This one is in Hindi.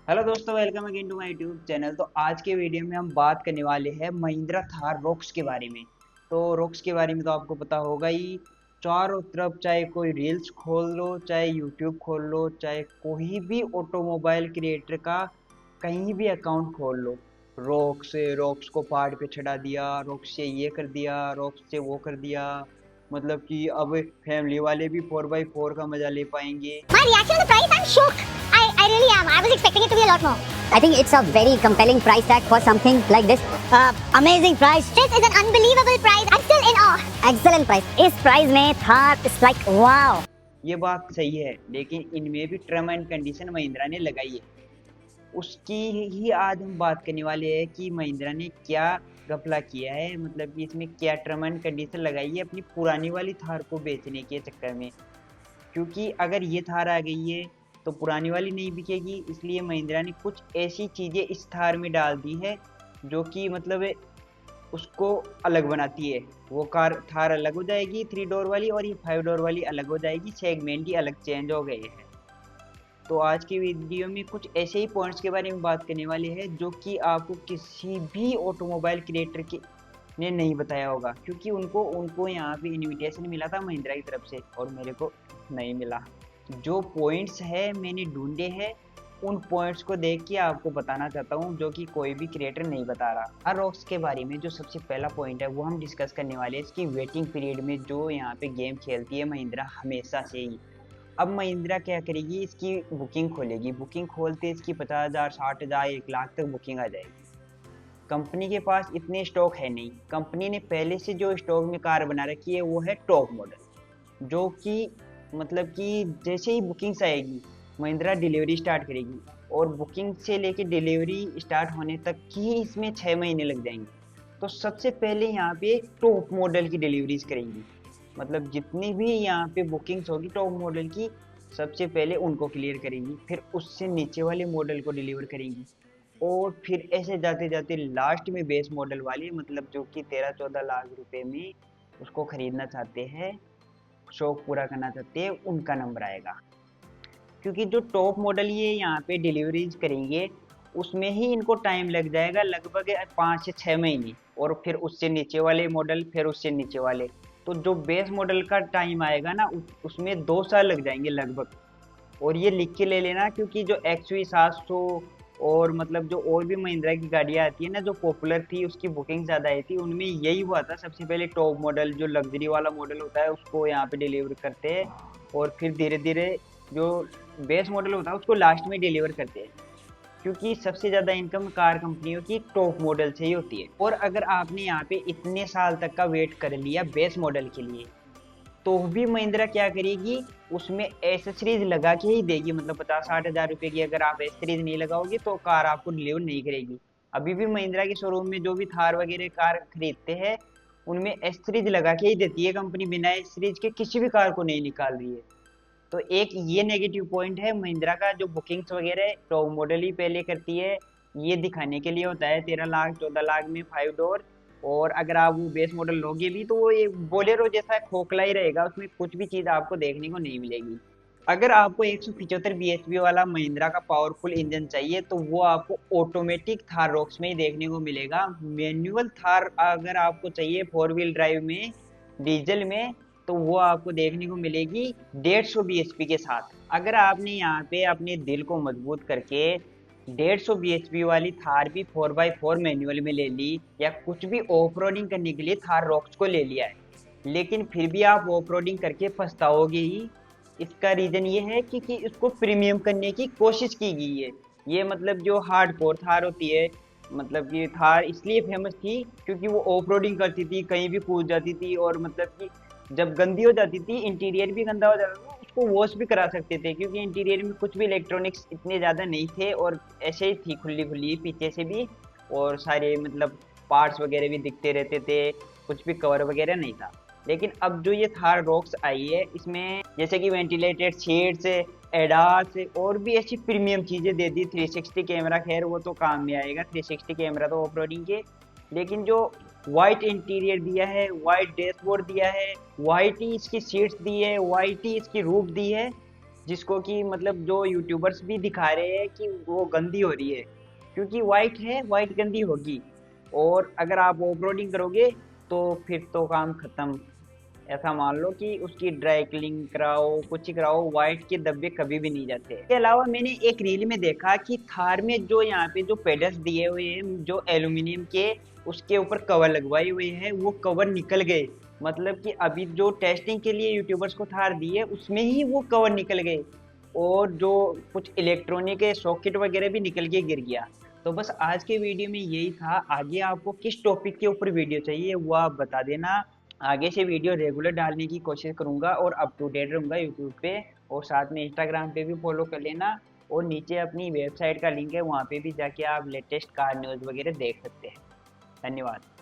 हेलो दोस्तों, welcome again to my YouTube channel. तो आज के वीडियो में हम बात करने वाले हैं महिंद्रा थार रॉक्स के बारे में। तो रॉक्स के बारे में तो आपको पता होगा ही। चारों तरफ चाहे कोई रील्स खोल लो, चाहे यूट्यूब खोल लो, चाहे कोई भी ऑटोमोबाइल क्रिएटर का कहीं भी अकाउंट खोल लो, रॉक्स को पहाड़ पे चढ़ा दिया, रॉक्स से ये कर दिया, रॉक्स से वो कर दिया। मतलब कि अब फैमिली वाले भी 4x4 का मजा ले पाएंगे। My reaction to the price, I'm shocked. I really am. I was expecting it to be a lot more. I think it's a very compelling price tag for something like this. Amazing price. This is an unbelievable price. I'm still in awe. Excellent price. इस price में Thar is like wow. ये बात सही है, लेकिन इनमें भी टर्म एंड कंडीशन महिंद्रा ने लगाई है। उसकी ही आज हम बात करने वाले हैं कि महिंद्रा ने क्या घपला किया है, मतलब कि इसमें क्या टर्म एंड कंडीशन लगाई है अपनी पुरानी वाली थार को बेचने के चक्कर में। क्योंकि अगर ये थार आ गई है तो पुरानी वाली नहीं बिकेगी, इसलिए महिंद्रा ने कुछ ऐसी चीज़ें इस थार में डाल दी है जो कि मतलब उसको अलग बनाती है। वो कार थार अलग हो जाएगी 3 डोर वाली, और ये 5 डोर वाली अलग हो जाएगी। सेगमेंट ही अलग चेंज हो गए हैं। तो आज की वीडियो में कुछ ऐसे ही पॉइंट्स के बारे में बात करने वाले हैं जो कि आपको किसी भी ऑटोमोबाइल क्रिएटर के ने नहीं बताया होगा, क्योंकि उनको उनको यहाँ पे इनविटेशन मिला था महिंद्रा की तरफ से और मेरे को नहीं मिला। जो पॉइंट्स है मैंने ढूंढे हैं, उन पॉइंट्स को देख के आपको बताना चाहता हूँ जो कि कोई भी क्रिएटर नहीं बता रहा। हर रॉक्स के बारे में जो सबसे पहला पॉइंट है वो हम डिस्कस करने वाले हैं, इसकी वेटिंग पीरियड में जो यहाँ पे गेम खेलती है महिंद्रा हमेशा से ही। अब महिंद्रा क्या करेगी, इसकी बुकिंग खोलेगी। बुकिंग खोलते इसकी 50,000, 60,000, 1 लाख तक बुकिंग आ जाएगी। कंपनी के पास इतने स्टॉक है नहीं। कंपनी ने पहले से जो स्टॉक में कार बना रखी है वो है टॉप मॉडल, जो कि मतलब कि जैसे ही बुकिंग्स आएगी महिंद्रा डिलीवरी स्टार्ट करेगी, और बुकिंग से लेके डिलीवरी स्टार्ट होने तक की इसमें 6 महीने लग जाएंगे। तो सबसे पहले यहाँ पे टॉप मॉडल की डिलीवरीज करेंगी। मतलब जितनी भी यहाँ पे बुकिंग्स होगी टॉप मॉडल की, सबसे पहले उनको क्लियर करेंगी, फिर उससे नीचे वाले मॉडल को डिलीवर करेंगी, और फिर ऐसे जाते जाते लास्ट में बेस मॉडल वाली, मतलब जो कि 13-14 लाख रुपए में उसको खरीदना चाहते हैं, शौक पूरा करना चाहते हैं, उनका नंबर आएगा। क्योंकि जो टॉप मॉडल ये यहाँ पे डिलीवरीज करेंगे उसमें ही इनको टाइम लग जाएगा लगभग 5 से 6 महीने, और फिर उससे नीचे वाले मॉडल, फिर उससे नीचे वाले। तो जो बेस मॉडल का टाइम आएगा ना उसमें 2 साल लग जाएंगे लगभग। और ये लिख के ले लेना, क्योंकि जो XV 700 और मतलब जो और भी महिंद्रा की गाड़ियाँ आती है ना जो पॉपुलर थी, उसकी बुकिंग ज़्यादा आई थी, उनमें यही हुआ था। सबसे पहले टॉप मॉडल जो लग्जरी वाला मॉडल होता है उसको यहाँ पे डिलीवर करते हैं, और फिर धीरे धीरे जो बेस मॉडल होता है उसको लास्ट में डिलीवर करते हैं। क्योंकि सबसे ज़्यादा इनकम कार कंपनियों की टॉप मॉडल से ही होती है। और अगर आपने यहाँ पे इतने साल तक का वेट कर लिया बेस मॉडल के लिए, तो भी महिंद्रा क्या करेगी, उसमें एसेसरीज लगा के ही देगी। मतलब 50-60 हज़ार रुपए की अगर आप एसेसरीज नहीं लगाओगे तो कार आपको डिलीवर नहीं करेगी। अभी भी महिंद्रा के शोरूम में जो भी थार वगैरह कार खरीदते हैं उनमें एसेसरीज लगा के ही देती है कंपनी, बिना एसेसरीज के किसी भी कार को नहीं निकाल रही है। तो एक ये नेगेटिव पॉइंट है महिंद्रा का, जो बुकिंग्स वगैरह टॉप मॉडल ही पहले करती है। ये दिखाने के लिए होता है 13 लाख 14 लाख में 5 डोर। और अगर आप वो बेस मॉडल लोगे भी तो वो एक बोलेरो जैसा खोखला ही रहेगा, उसमें कुछ भी चीज़ आपको देखने को नहीं मिलेगी। अगर आपको 175 bhp वाला महिंद्रा का पावरफुल इंजन चाहिए तो वो आपको ऑटोमेटिक थार रॉक्स में ही देखने को मिलेगा। मैनुअल थार अगर आपको चाहिए 4 व्हील ड्राइव में, डीजल में, तो वो आपको देखने को मिलेगी 150 bhp के साथ। अगर आपने यहाँ पे अपने दिल को मजबूत करके 150 bhp वाली थार भी 4x4 मैनुअल में ले ली, या कुछ भी ऑफ रोडिंग करने के लिए थार रॉक्स को ले लिया है, लेकिन फिर भी आप ऑफ रोडिंग करके पछताओगे ही। इसका रीजन ये है कि इसको प्रीमियम करने की कोशिश की गई है। ये मतलब जो हार्ड कोर थार होती है, मतलब ये थार इसलिए फेमस थी क्योंकि वो ऑफ रोडिंग करती थी, कहीं भी कूद जाती थी, और मतलब कि जब गंदी हो जाती थी, इंटीरियर भी गंदा हो जाता था, उसको वॉश भी करा सकते थे, क्योंकि इंटीरियर में कुछ भी इलेक्ट्रॉनिक्स इतने ज़्यादा नहीं थे, और ऐसे ही थी खुली खुली पीछे से भी, और सारे मतलब पार्ट्स वगैरह भी दिखते रहते थे, कुछ भी कवर वगैरह नहीं था। लेकिन अब जो ये थार रॉक्स आई है इसमें जैसे कि वेंटिलेटेड सीट्स, एडास, और भी ऐसी प्रीमियम चीज़ें दे दी। 360 कैमरा, खैर वो तो काम में आएगा, 360 कैमरा तो ऑफ रोडिंग के। लेकिन जो वाइट इंटीरियर दिया है, वाइट डैशबोर्ड दिया है, वाइट ही इसकी सीट्स दी है, वाइट ही इसकी रूफ दी है, जिसको कि मतलब जो यूट्यूबर्स भी दिखा रहे हैं कि वो गंदी हो रही है, क्योंकि वाइट है, वाइट गंदी होगी। और अगर आप ऑफरोडिंग करोगे तो फिर तो काम खत्म। ऐसा मान लो कि उसकी ड्राई क्लीनिंग कराओ, कुछ ही कराओ, वाइट के धब्बे कभी भी नहीं जाते। इसके अलावा मैंने एक रील में देखा कि थार में जो यहाँ पे जो पेडल्स दिए हुए हैं जो एल्यूमिनियम के, उसके ऊपर कवर लगवाए हुए हैं, वो कवर निकल गए। मतलब कि अभी जो टेस्टिंग के लिए यूट्यूबर्स को थार दी है उसमें ही वो कवर निकल गए, और जो कुछ इलेक्ट्रॉनिक के सॉकेट वगैरह भी निकल के गिर गया। तो बस आज के वीडियो में यही था। आगे आपको किस टॉपिक के ऊपर वीडियो चाहिए वो आप बता देना। आगे से वीडियो रेगुलर डालने की कोशिश करूंगा और अप टू डेट रहूंगा यूट्यूब पे, और साथ में इंस्टाग्राम पे भी फॉलो कर लेना। और नीचे अपनी वेबसाइट का लिंक है, वहाँ पे भी जाके आप लेटेस्ट कार न्यूज़ वगैरह देख सकते हैं। धन्यवाद।